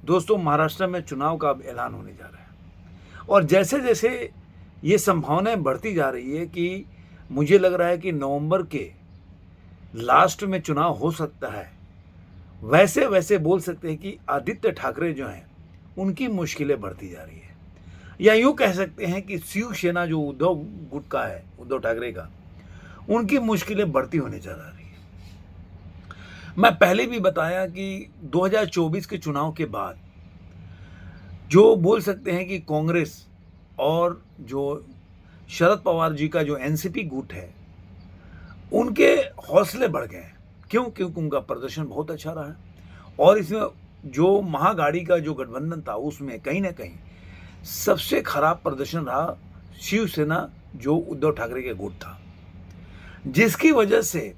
दोस्तों, महाराष्ट्र में चुनाव का अब ऐलान होने जा रहा है और जैसे-जैसे ये संभावनाएँ बढ़ती जा रही है कि मुझे लग रहा है कि नवंबर के लास्ट में चुनाव हो सकता है। वैसे-वैसे बोल सकते हैं कि आदित्य ठाकरे जो हैं, उनकी मुश्किलें बढ़ती जा रही हैं। या यूँ कह सकते हैं कि शिवसेना जो उद्धव गुट का है, उद्धव ठाकरे का, उनकी मुश्किलें बढ़ती होने जा रही हैं। मैं पहले भी बताया कि 2024 के चुनाव के बाद जो बोल सकते हैं कि कांग्रेस और जो शरद पवार जी का जो एनसीपी गुट है, उनके हौसले बढ़ गए हैं। क्यों? क्योंकि उनका प्रदर्शन बहुत अच्छा रहा है और इसमें जो महागाड़ी का जो गठबंधन था, उसमें कहीं न कहीं सबसे खराब प्रदर्शन रहा शिवसेना जो उद्धव ठाकरे के गुट था। जिसकी वजह से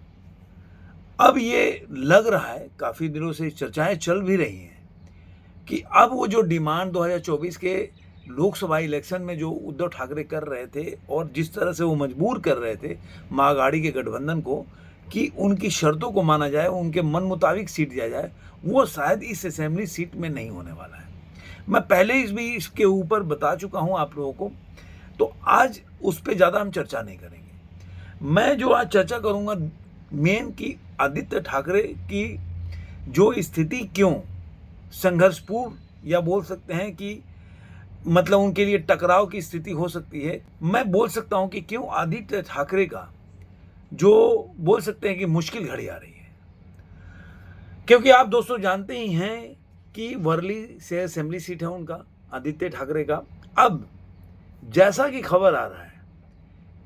अब ये लग रहा है, काफ़ी दिनों से चर्चाएँ चल भी रही हैं कि अब वो जो डिमांड 2024 के लोकसभा इलेक्शन में जो उद्धव ठाकरे कर रहे थे और जिस तरह से वो मजबूर कर रहे थे महाआघाड़ी के गठबंधन को कि उनकी शर्तों को माना जाए, उनके मन मुताबिक सीट दिया जाए, वो शायद इस असेंबली सीट में नहीं होने वाला है। मैं पहले इसके ऊपर बता चुका हूँ आप लोगों को, तो आज उस पे ज़्यादा हम चर्चा नहीं करेंगे। मैं जो आज चर्चा करूँगा मेन कि आदित्य ठाकरे की जो स्थिति क्यों संघर्षपूर्ण या बोल सकते हैं कि मतलब उनके लिए टकराव की स्थिति हो सकती है। मैं बोल सकता हूं कि क्यों आदित्य ठाकरे का जो बोल सकते हैं कि मुश्किल घड़ी आ रही है, क्योंकि आप दोस्तों जानते ही हैं कि वर्ली से असेंबली सीट है उनका, आदित्य ठाकरे का। अब जैसा कि खबर आ रहा है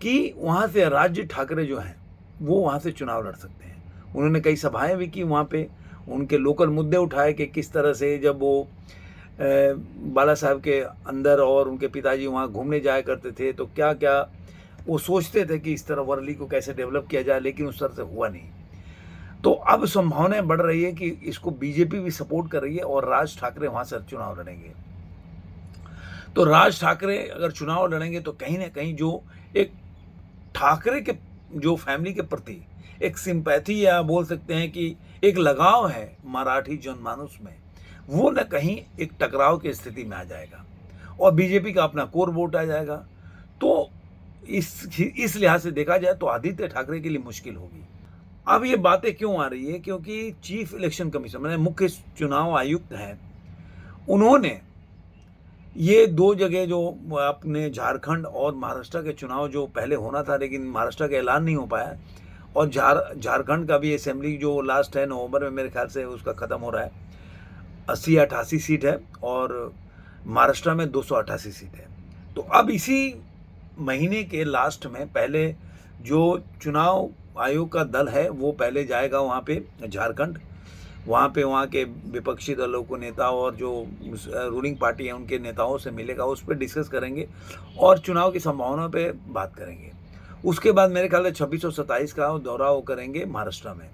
कि वहां से राज्य ठाकरे जो हैं वो वहां से चुनाव लड़ सकते हैं। उन्होंने कई सभाएं भी की वहां पे, उनके लोकल मुद्दे उठाए कि किस तरह से जब वो बाला साहब के अंदर और उनके पिताजी वहाँ घूमने जाया करते थे तो क्या क्या वो सोचते थे कि इस तरह वर्ली को कैसे डेवलप किया जाए, लेकिन उस तरह से हुआ नहीं। तो अब संभावनाएं बढ़ रही है कि इसको बीजेपी भी सपोर्ट कर रही है और राज ठाकरे वहाँ से चुनाव लड़ेंगे। तो राज ठाकरे अगर चुनाव लड़ेंगे तो कहीं ना कहीं जो एक ठाकरे के जो फैमिली के प्रति एक सिंपैथी या बोल सकते हैं कि एक लगाव है मराठी जनमानस में, वो न कहीं एक टकराव की स्थिति में आ जाएगा और बीजेपी का अपना कोर वोट आ जाएगा। तो इस लिहाज से देखा जाए तो आदित्य ठाकरे के लिए मुश्किल होगी। अब ये बातें क्यों आ रही है? क्योंकि चीफ इलेक्शन कमीशन मैंने मुख्य चुनाव आयुक्त हैं, उन्होंने ये दो जगह जो अपने झारखंड और महाराष्ट्र के चुनाव जो पहले होना था लेकिन महाराष्ट्र का ऐलान नहीं हो पाया और झारखंड का भी असेंबली जो लास्ट है नवंबर में मेरे ख्याल से उसका ख़त्म हो रहा है, 80 या 88 सीट है और महाराष्ट्र में 288 सीट है। तो अब इसी महीने के लास्ट में पहले जो चुनाव आयोग का दल है वो पहले जाएगा वहाँ पे झारखंड, वहाँ के विपक्षी दलों को नेता और जो रूलिंग पार्टी है उनके नेताओं से मिलेगा, उस पर डिस्कस करेंगे और चुनाव की संभावनाओं पे बात करेंगे। उसके बाद मेरे ख्याल से 26 और 27 का दौरा वो करेंगे महाराष्ट्र में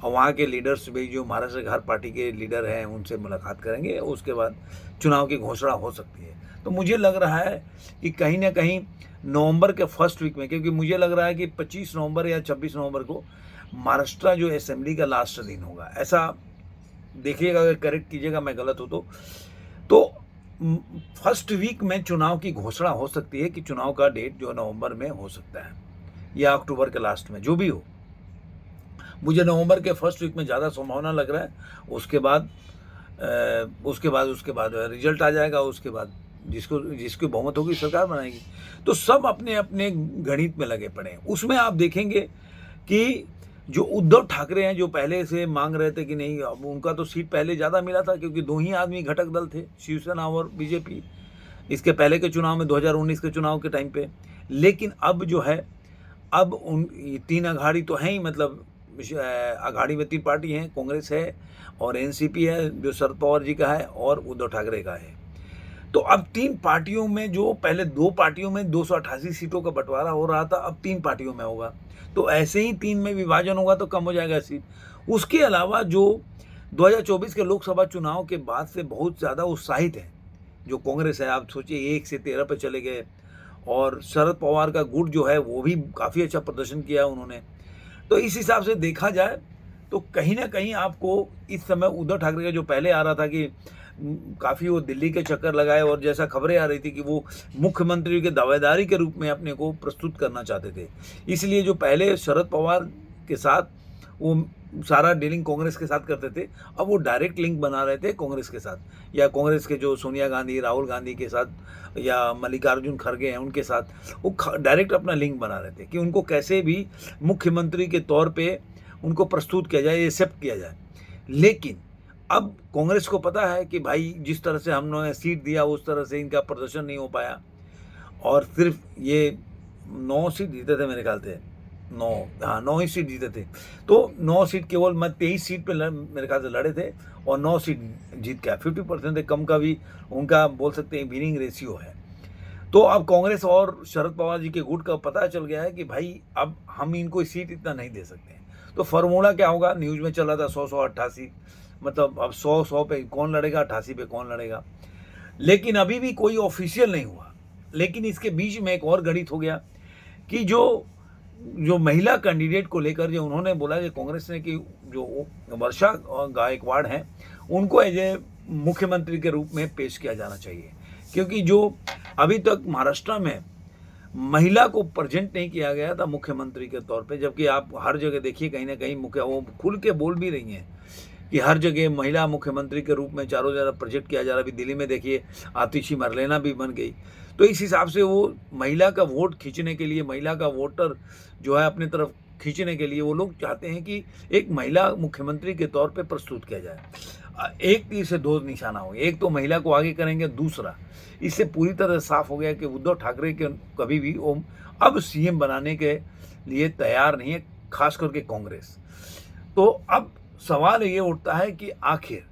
और वहाँ के लीडर्स भी जो महाराष्ट्र घर पार्टी के लीडर हैं उनसे मुलाकात करेंगे। उसके बाद चुनाव की घोषणा हो सकती है। तो मुझे लग रहा है कि कहीं ना कहीं नवंबर के फर्स्ट वीक में, क्योंकि मुझे लग रहा है कि 25 नवंबर या 26 नवंबर को महाराष्ट्र जो असेंबली का लास्ट दिन होगा, ऐसा देखिएगा, अगर करेक्ट कीजिएगा मैं गलत हो तो फर्स्ट वीक में चुनाव की घोषणा हो सकती है कि चुनाव का डेट जो नवंबर में हो सकता है या अक्टूबर के लास्ट में, जो भी हो। मुझे नवंबर के फर्स्ट वीक में ज़्यादा संभावना लग रहा है। उसके बाद रिजल्ट आ जाएगा, उसके बाद जिसकी बहुमत होगी सरकार बनाएगी। तो सब अपने अपने गणित में लगे पड़े हैं। उसमें आप देखेंगे कि जो उद्धव ठाकरे हैं जो पहले से मांग रहे थे कि नहीं, अब उनका तो सीट पहले ज़्यादा मिला था क्योंकि दो ही आदमी घटक दल थे, शिवसेना और बीजेपी, इसके पहले के चुनाव में 2019 के चुनाव के टाइम पे। लेकिन अब जो है, अब उन तीन अघाड़ी तो हैं ही, मतलब अघाड़ी में तीन पार्टी हैं, कांग्रेस है और एनसीपी है जो शरद पवार जी का है और उद्धव ठाकरे का है। तो अब तीन पार्टियों में, जो पहले दो पार्टियों में 288 सीटों का बंटवारा हो रहा था, अब तीन पार्टियों में होगा। तो ऐसे ही तीन में विभाजन होगा तो कम हो जाएगा सीट। उसके अलावा जो 2024 के लोकसभा चुनाव के बाद से बहुत ज़्यादा उत्साहित है जो कांग्रेस है, आप सोचिए 1 से 13 पे चले गए और शरद पवार का गुट जो है वो भी काफ़ी अच्छा प्रदर्शन किया उन्होंने। तो इस हिसाब से देखा जाए तो कहीं ना कहीं आपको इस समय उद्धव ठाकरे का जो पहले आ रहा था कि काफ़ी वो दिल्ली के चक्कर लगाए और जैसा खबरें आ रही थी कि वो मुख्यमंत्री के दावेदारी के रूप में अपने को प्रस्तुत करना चाहते थे। इसलिए जो पहले शरद पवार के साथ वो सारा डीलिंग कांग्रेस के साथ करते थे, अब वो डायरेक्ट लिंक बना रहे थे कांग्रेस के साथ, या कांग्रेस के जो सोनिया गांधी, राहुल गांधी के साथ या मल्लिकार्जुन खड़गे हैं उनके साथ वो डायरेक्ट अपना लिंक बना रहे थे कि उनको कैसे भी मुख्यमंत्री के तौर पे उनको प्रस्तुत किया जाए, एक्सेप्ट किया जाए। लेकिन अब कांग्रेस को पता है कि भाई जिस तरह से हमने सीट दिया उस तरह से इनका प्रदर्शन नहीं हो पाया, और सिर्फ ये 9 सीट जीते थे मेरे ख्याल से, 9 ही सीट जीते थे। तो 9 सीट केवल, मैं 23 सीट पे मेरे ख्याल से लड़े थे और 9 सीट जीत गया। 50% से कम का भी उनका बोल सकते हैं विनिंग रेशियो है। तो अब कांग्रेस और शरद पवार जी के गुट का पता चल गया है कि भाई अब हम इनको सीट इतना नहीं दे सकते हैं। तो फार्मूला क्या होगा, न्यूज़ में चल रहा था 100-188, मतलब अब 100 पे कौन लड़ेगा, 88 पे कौन लड़ेगा। लेकिन अभी भी कोई ऑफिशियल नहीं हुआ। लेकिन इसके बीच में एक और गणित हो गया कि जो महिला कैंडिडेट को लेकर जो उन्होंने बोला कि कांग्रेस ने कि जो वर्षा गायकवाड़ हैं उनको एज ए मुख्यमंत्री के रूप में पेश किया जाना चाहिए, क्योंकि जो अभी तक महाराष्ट्र में महिला को प्रेजेंट नहीं किया गया था मुख्यमंत्री के तौर पे, जबकि आप हर जगह देखिए कहीं ना कहीं मुख्य वो खुल के बोल भी रही हैं कि हर जगह महिला मुख्यमंत्री के रूप में चारों जगह प्रोजेक्ट किया जा रहा है। अभी दिल्ली में देखिए आतिशी मरलेना भी बन गई। तो इस हिसाब से वो महिला का वोट खींचने के लिए, महिला का वोटर जो है अपनी तरफ खींचने के लिए वो लोग चाहते हैं कि एक महिला मुख्यमंत्री के तौर पे प्रस्तुत किया जाए। एक तीर से दो निशाना हो, एक तो महिला को आगे करेंगे, दूसरा इससे पूरी तरह साफ हो गया कि उद्धव ठाकरे के कभी भी वो अब सीएम बनाने के लिए तैयार नहीं है, खास करके कांग्रेस। तो अब सवाल ये उठता है कि आखिर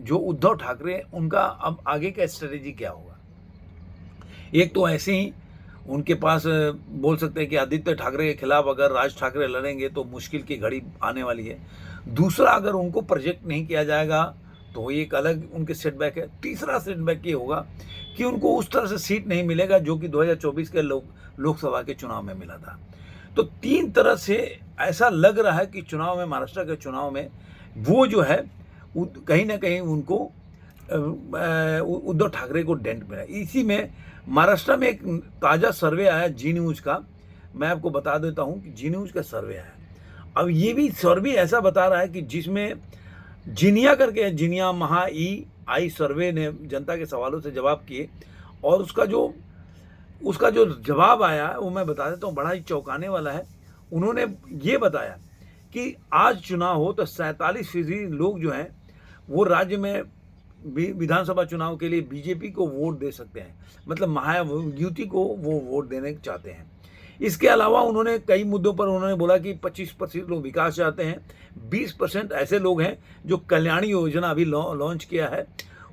जो उद्धव ठाकरे उनका अब आगे का स्ट्रेटेजी क्या होगा। एक तो ऐसे ही उनके पास बोल सकते हैं कि आदित्य ठाकरे के खिलाफ अगर राज ठाकरे लड़ेंगे तो मुश्किल की घड़ी आने वाली है। दूसरा, अगर उनको प्रोजेक्ट नहीं किया जाएगा तो ये एक अलग उनके सेटबैक है। तीसरा सेटबैक ये होगा कि उनको उस तरह से सीट नहीं मिलेगा जो कि 2024 के लोकसभा के चुनाव में मिला था। तो 3 तरह से ऐसा लग रहा है कि चुनाव में, महाराष्ट्र के चुनाव में वो जो है कहीं ना कहीं उनको उद्धव ठाकरे को डेंट मिला। इसी में महाराष्ट्र में एक ताज़ा सर्वे आया जी न्यूज़ का, मैं आपको बता देता हूँ कि जी न्यूज़ का सर्वे आया। अब ये भी सर्वे ऐसा बता रहा है कि जिसमें जिनिया करके, जिनिया महा ई आई सर्वे ने जनता के सवालों से जवाब किए, और उसका जो जवाब आया वो मैं बता देता हूँ, बड़ा ही चौंकाने वाला है। उन्होंने ये बताया कि आज चुनाव हो तो 47% लोग जो हैं वो राज्य में विधानसभा चुनाव के लिए बीजेपी को वोट दे सकते हैं, मतलब महायुति को वो वोट देने चाहते हैं। इसके अलावा उन्होंने कई मुद्दों पर उन्होंने बोला कि 25% लोग विकास चाहते हैं, 20% ऐसे लोग हैं जो कल्याणी योजना अभी लॉन्च किया है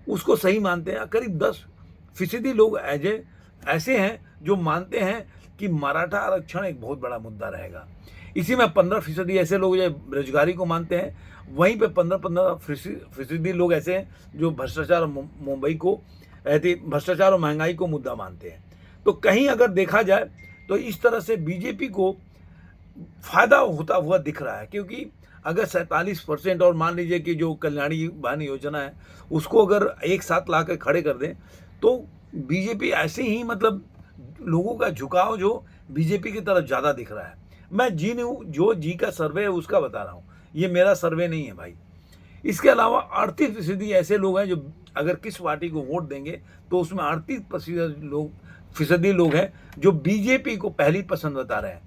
उसको सही मानते हैं, करीब 10% लोग ऐसे हैं जो मानते हैं कि मराठा आरक्षण एक बहुत बड़ा मुद्दा रहेगा। इसी में 15% ऐसे लोग जो बेरोजगारी को मानते हैं, वहीं पे 15% लोग ऐसे हैं जो भ्रष्टाचार मुंबई को भ्रष्टाचार और महंगाई को मुद्दा मानते हैं। तो कहीं अगर देखा जाए तो इस तरह से बीजेपी को फायदा होता हुआ दिख रहा है, क्योंकि अगर 47% और मान लीजिए कि जो कल्याणी बहन योजना है उसको अगर एक साथ ला कर खड़े कर दें तो बीजेपी ऐसे ही, मतलब लोगों का झुकाव जो बीजेपी की तरफ ज़्यादा दिख रहा है। मैं जी का सर्वे है उसका बता रहा हूँ, ये मेरा सर्वे नहीं है भाई। इसके अलावा 38% ऐसे लोग हैं जो अगर किस पार्टी को वोट देंगे तो उसमें 38% लोग हैं जो बीजेपी को पहली पसंद बता रहे हैं।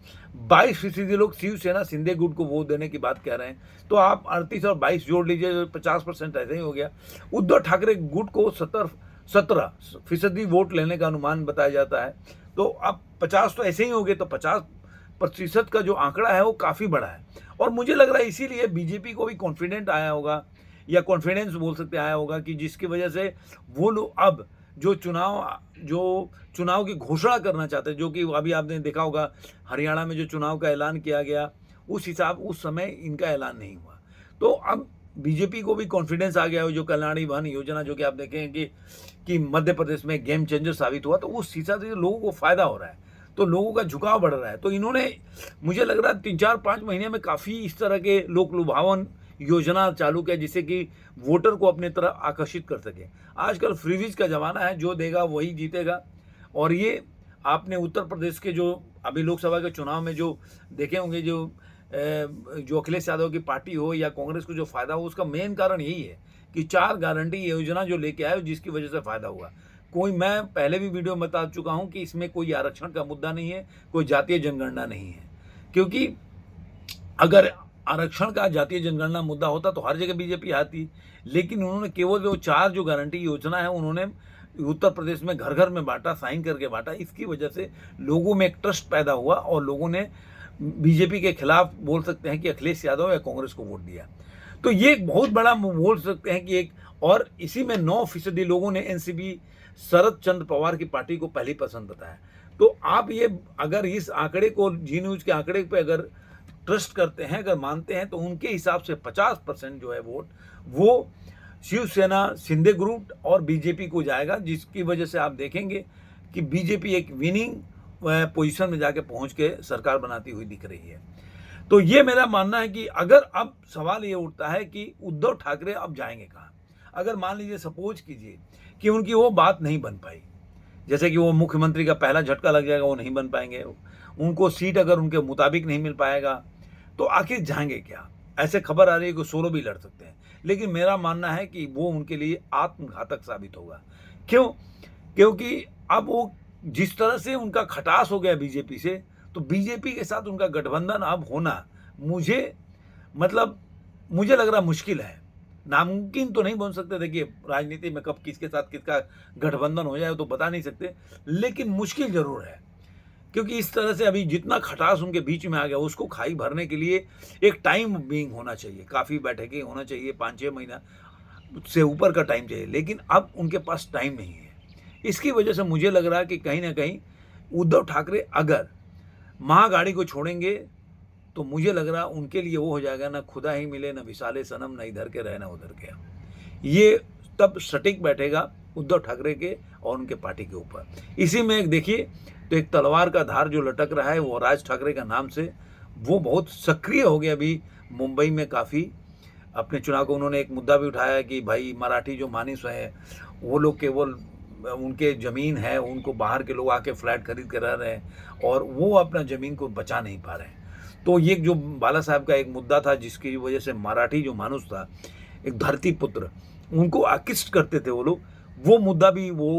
22% लोग शिवसेना शिंदे गुट को वोट देने की बात कह रहे हैं। तो आप 38 और 22 जोड़ लीजिए, 50% ऐसे ही हो गया। उद्धव ठाकरे गुट को 17% वोट लेने का अनुमान बताया जाता है। तो अब 50 तो ऐसे ही हो गए, तो 50% का जो आंकड़ा है वो काफ़ी बड़ा है। और मुझे लग रहा है इसीलिए बीजेपी को भी कॉन्फिडेंट आया होगा, या कॉन्फिडेंस बोल सकते आया होगा, कि जिसकी वजह से वो लोग अब जो चुनाव की घोषणा करना चाहते हैं, जो कि अभी आपने देखा होगा हरियाणा में जो चुनाव का ऐलान किया गया उस समय इनका ऐलान नहीं हुआ। तो अब बीजेपी को भी कॉन्फिडेंस आ गया है। जो कल्याणी बहन योजना जो कि आप देखें कि मध्य प्रदेश में गेम चेंजर साबित हुआ, तो उस हिसाब से लोगों को फायदा हो रहा है, तो लोगों का झुकाव बढ़ रहा है। तो इन्होंने, मुझे लग रहा है 3-4-5 महीने में काफ़ी इस तरह के लोक लुभावन योजना चालू किया जिससे कि वोटर को अपने तरफ आकर्षित कर सके। आजकल फ्रीबीज का ज़माना है, जो देगा वही जीतेगा। और ये आपने उत्तर प्रदेश के जो अभी लोकसभा के चुनाव में जो देखे होंगे, जो अखिलेश यादव की पार्टी हो या कांग्रेस को जो फ़ायदा हो, उसका मेन कारण यही है कि 4 गारंटी योजना जो लेके आए जिसकी वजह से फ़ायदा हुआ। मैं पहले भी वीडियो में बता चुका हूँ कि इसमें कोई आरक्षण का मुद्दा नहीं है, कोई जातीय जनगणना नहीं है। क्योंकि अगर आरक्षण का जातीय जनगणना मुद्दा होता तो हर जगह बीजेपी आती, लेकिन उन्होंने केवल जो 4 जो गारंटी योजना है उन्होंने उत्तर प्रदेश में घर घर में बांटा, साइन करके बांटा। इसकी वजह से लोगों में एक ट्रस्ट पैदा हुआ और लोगों ने बीजेपी के खिलाफ बोल सकते हैं कि अखिलेश यादव या कांग्रेस को वोट दिया। तो ये एक बहुत बड़ा बोल सकते हैं कि एक, और इसी में 9% लोगों ने एनसीपी शरद चंद्र पवार की पार्टी को पहली पसंद बताया। तो आप ये अगर इस आंकड़े को, जी न्यूज के आंकड़े पे अगर ट्रस्ट करते हैं, अगर मानते हैं, तो उनके हिसाब से 50% जो है वोट वो शिवसेना, शिंदे ग्रुप और बीजेपी को जाएगा, जिसकी वजह से आप देखेंगे कि बीजेपी एक विनिंग पोजीशन में जाके पहुंच के सरकार बनाती हुई दिख रही है। तो ये मेरा मानना है कि अगर अब सवाल ये उठता है कि उद्धव ठाकरे अब जाएंगे कहाँ। अगर मान लीजिए, सपोज कीजिए कि उनकी वो बात नहीं बन पाई, जैसे कि वो मुख्यमंत्री का पहला झटका लग जाएगा, वो नहीं बन पाएंगे, उनको सीट अगर उनके मुताबिक नहीं मिल पाएगा, तो आखिर जाएंगे क्या। ऐसे खबर आ रही है कि सोलो भी लड़ सकते हैं, लेकिन मेरा मानना है कि वो उनके लिए आत्मघातक साबित होगा। क्यों? क्योंकि अब वो जिस तरह से उनका खटास हो गया बीजेपी से, तो बीजेपी के साथ उनका गठबंधन अब होना मुझे लग रहा मुश्किल है। नामुमकिन तो नहीं बोल सकते, देखिए राजनीति में कब किसके साथ किसका गठबंधन हो जाए तो बता नहीं सकते, लेकिन मुश्किल जरूर है। क्योंकि इस तरह से अभी जितना खटास उनके बीच में आ गया, उसको खाई भरने के लिए एक टाइम बीइंग होना चाहिए, काफ़ी बैठकें होना चाहिए, 5-6 महीना से ऊपर का टाइम चाहिए, लेकिन अब उनके पास टाइम नहीं है। इसकी वजह से मुझे लग रहा है कि कहीं ना कहीं उद्धव ठाकरे अगर महागाड़ी को छोड़ेंगे, तो मुझे लग रहा उनके लिए वो हो जाएगा, ना खुदा ही मिले, ना विशाले सनम, ना इधर के रहे ना उधर के। ये तब सटीक बैठेगा उद्धव ठाकरे के और उनके पार्टी के ऊपर। इसी में एक देखिए, तो एक तलवार का धार जो लटक रहा है वो राज ठाकरे का नाम से, वो बहुत सक्रिय हो गया। अभी मुंबई में काफ़ी अपने चुनाव को उन्होंने एक मुद्दा भी उठाया कि भाई मराठी जो मानिस है, वो लोग केवल उनके ज़मीन है, उनको बाहर के लोग आके फ्लैट खरीद के रह रहे हैं और वो अपना ज़मीन को बचा नहीं पा रहे हैं। तो ये जो बाला साहब का एक मुद्दा था, जिसकी वजह से मराठी जो मानुस था, एक धरती पुत्र, उनको आकृष्ट करते थे वो लोग, वो मुद्दा भी वो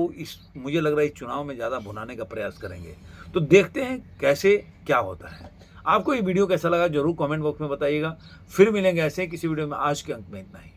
मुझे लग रहा है इस चुनाव में ज़्यादा भुनाने का प्रयास करेंगे। तो देखते हैं कैसे क्या होता है। आपको ये वीडियो कैसा लगा जरूर कमेंट बॉक्स में बताइएगा। फिर मिलेंगे ऐसे किसी वीडियो में। आज के अंक में इतना ही।